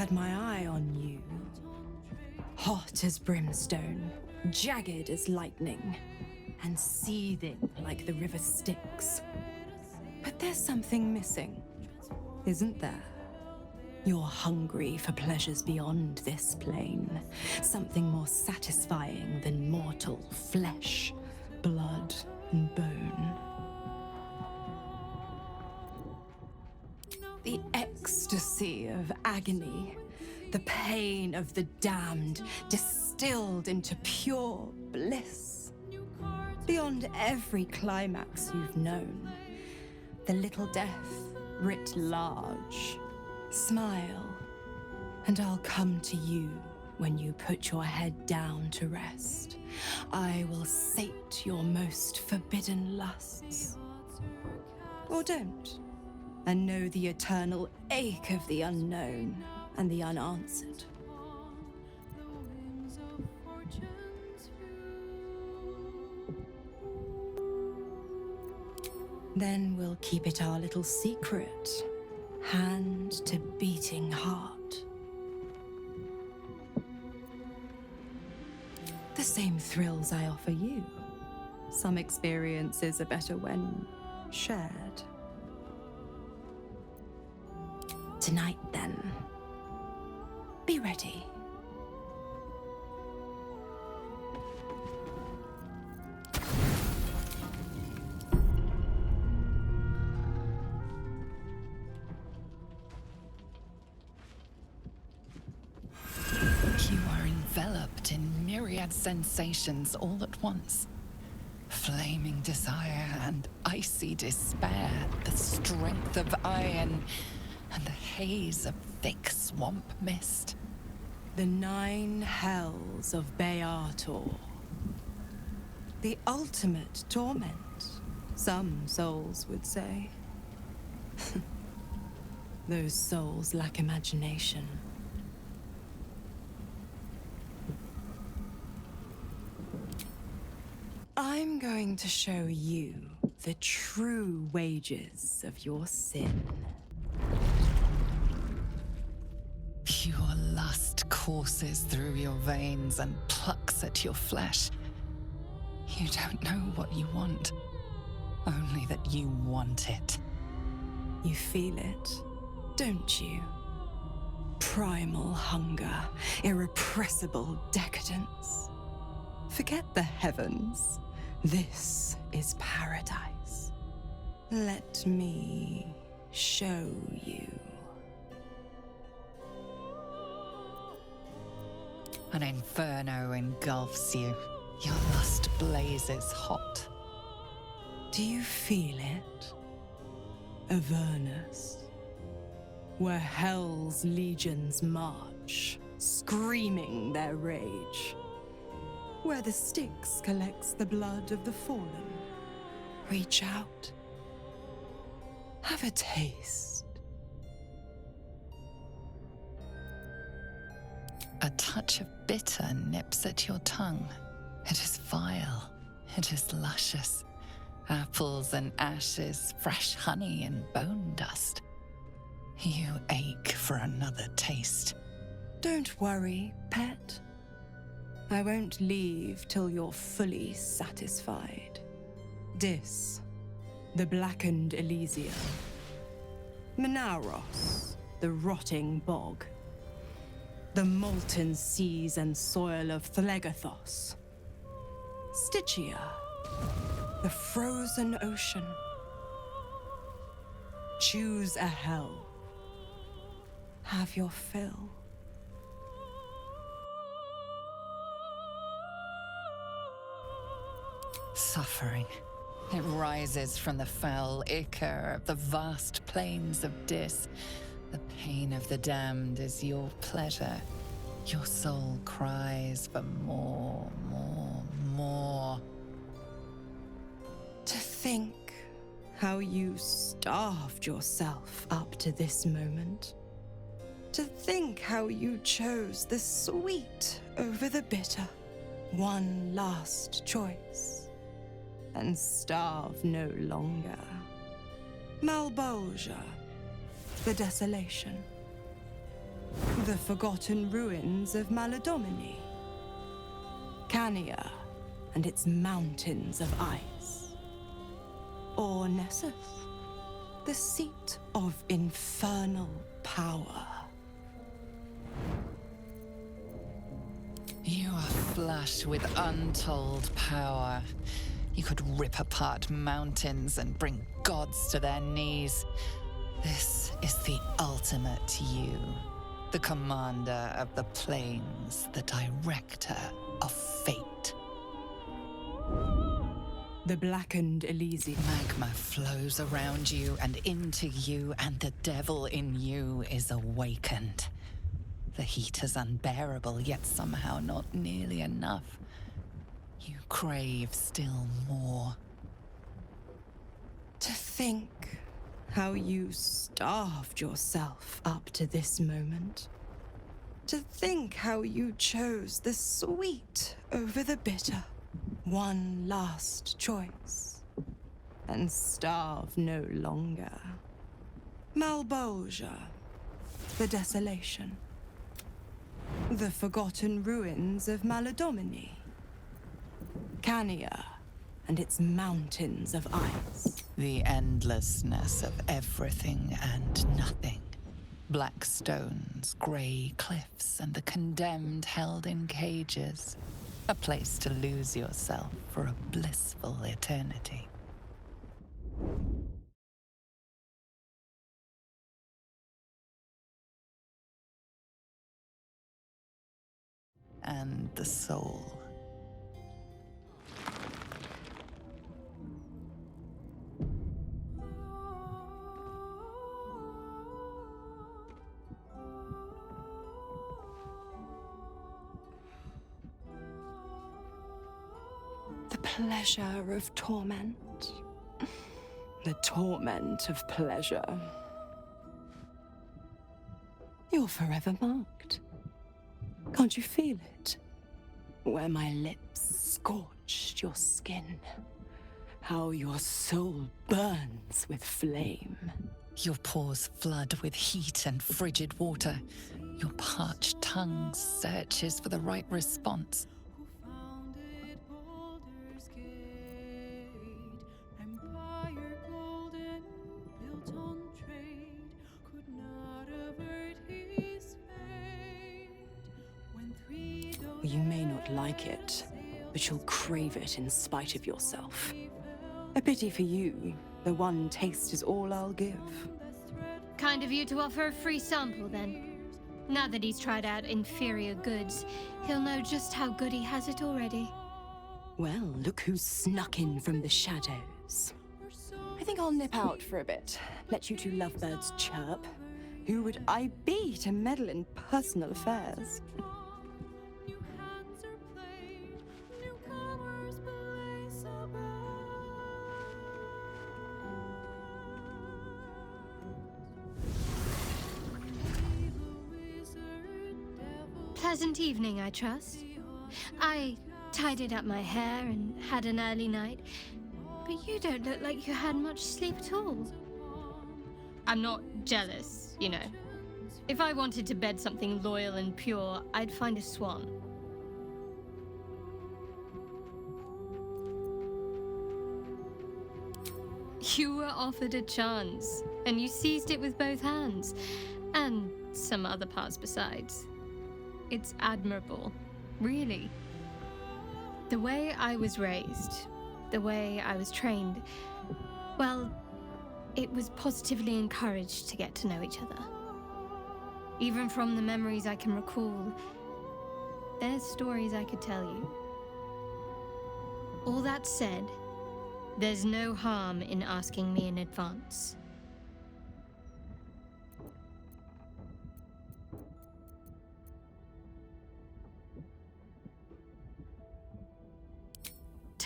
had my eye on you. Hot as brimstone, jagged as lightning, and seething like the river Styx. But there's something missing, isn't there? You're hungry for pleasures beyond this plane, something more satisfying than mortal flesh, blood, and bone. The ecstasy of agony, the pain of the damned, distilled into pure bliss. Beyond every climax you've known, the little death writ large. Smile, and I'll come to you when you put your head down to rest. I will sate your most forbidden lusts. Or don't, and know the eternal ache of the unknown and the unanswered. Then we'll keep it our little secret, hand to beating heart. The same thrills I offer you. Some experiences are better when shared. Tonight, then, be ready. You are enveloped in myriad sensations all at once. Flaming desire and icy despair, the strength of iron, and the haze of thick swamp mist. The 9 hells of Beator. The ultimate torment, some souls would say. Those souls lack imagination. I'm going to show you the true wages of your sin. Pure lust courses through your veins and plucks at your flesh. You don't know what you want, only that you want it. You feel it, don't you? Primal hunger, irrepressible decadence. Forget the heavens. This is paradise. Let me show you. An inferno engulfs you. Your lust blazes hot. Do you feel it? Avernus, where hell's legions march, screaming their rage. Where the Styx collects the blood of the fallen. Reach out. Have a taste. A touch of bitter nips at your tongue. It is vile. It is luscious. Apples and ashes, fresh honey and bone dust. You ache for another taste. Don't worry, pet. I won't leave till you're fully satisfied. Dis, the blackened Elysium. Menaros, the rotting bog. The molten seas and soil of Thlegathos. Stygia, the frozen ocean. Choose a hell. Have your fill. Suffering. It rises from the foul ichor of the vast plains of Dis. The pain of the damned is your pleasure. Your soul cries for more, more, more. To think how you starved yourself up to this moment. To think how you chose the sweet over the bitter. One last choice. And starve no longer. Malbolgia, the desolation. The forgotten ruins of Maladomini. Cania and its mountains of ice. Or Nessus, the seat of infernal power. You are flush with untold power. You could rip apart mountains and bring gods to their knees. This is the ultimate you. The commander of the plains, the director of fate. The blackened Elysium. Magma flows around you and into you, and the devil in you is awakened. The heat is unbearable, yet somehow not nearly enough. You crave still more. To think how you starved yourself up to this moment. To think how you chose the sweet over the bitter. One last choice. And starve no longer. Malbolgia, the desolation. The forgotten ruins of Maladomini. Cania and its mountains of ice. The endlessness of everything and nothing. Black stones, grey cliffs, and the condemned held in cages. A place to lose yourself for a blissful eternity. And the soul. The pleasure of torment. The torment of pleasure. You're forever marked. Can't you feel it? Where my lips scorched your skin. How your soul burns with flame. Your pores flood with heat and frigid water. Your parched tongue searches for the right response. You may not like it, but you'll crave it in spite of yourself. A pity for you. The one taste is all I'll give. Kind of you to offer a free sample, then. Now that he's tried out inferior goods, he'll know just how good he has it already. Well, look who's snuck in from the shadows. I think I'll nip out for a bit. Let you two lovebirds chirp. Who would I be to meddle in personal affairs? Pleasant evening, I trust. I tidied up my hair and had an early night, but you don't look like you had much sleep at all. I'm not jealous, you know. If I wanted to bed something loyal and pure, I'd find a swan. You were offered a chance, and you seized it with both hands, and some other parts besides. It's admirable, really. The way I was raised, the way I was trained, well, it was positively encouraged to get to know each other. Even from the memories I can recall, there's stories I could tell you. All that said, there's no harm in asking me in advance.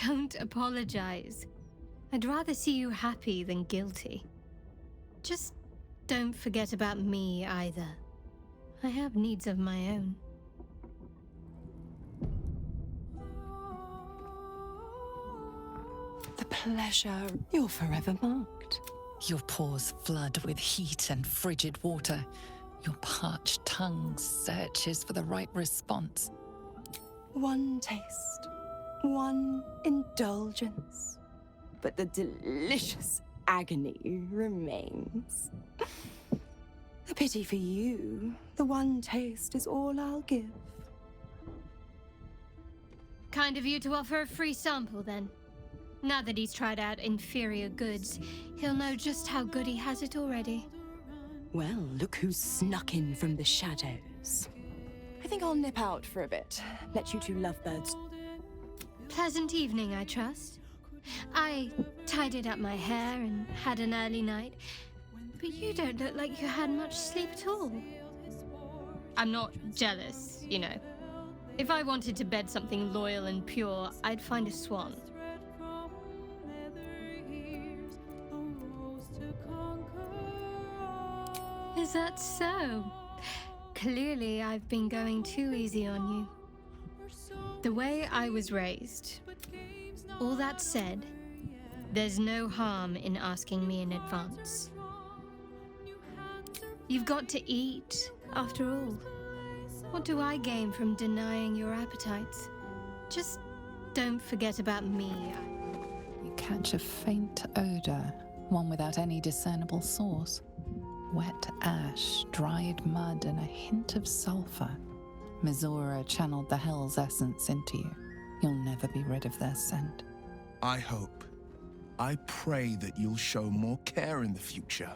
Don't apologize. I'd rather see you happy than guilty. Just don't forget about me either. I have needs of my own. The pleasure. You're forever marked. Your pores flood with heat and frigid water. Your parched tongue searches for the right response. One taste, one indulgence, but the delicious agony remains. A pity for you, the one taste is all I'll give. Kind of you to offer a free sample, then. Now that he's tried out inferior goods, he'll know just how good he has it already. Well, look who's snuck in from the shadows. I think I'll nip out for a bit. Let you two lovebirds. Pleasant evening, I trust. I tidied up my hair and had an early night, but you don't look like you had much sleep at all. I'm not jealous, you know. If I wanted to bed something loyal and pure, I'd find a swan. Is that so? Clearly, I've been going too easy on you. The way I was raised. All that said, there's no harm in asking me in advance. You've got to eat, after all. What do I gain from denying your appetites? Just don't forget about me. You catch a faint odor, one without any discernible source. Wet ash, dried mud, and a hint of sulfur. Mizora channeled the hell's essence into you. You'll never be rid of their scent. I hope, I pray that you'll show more care in the future.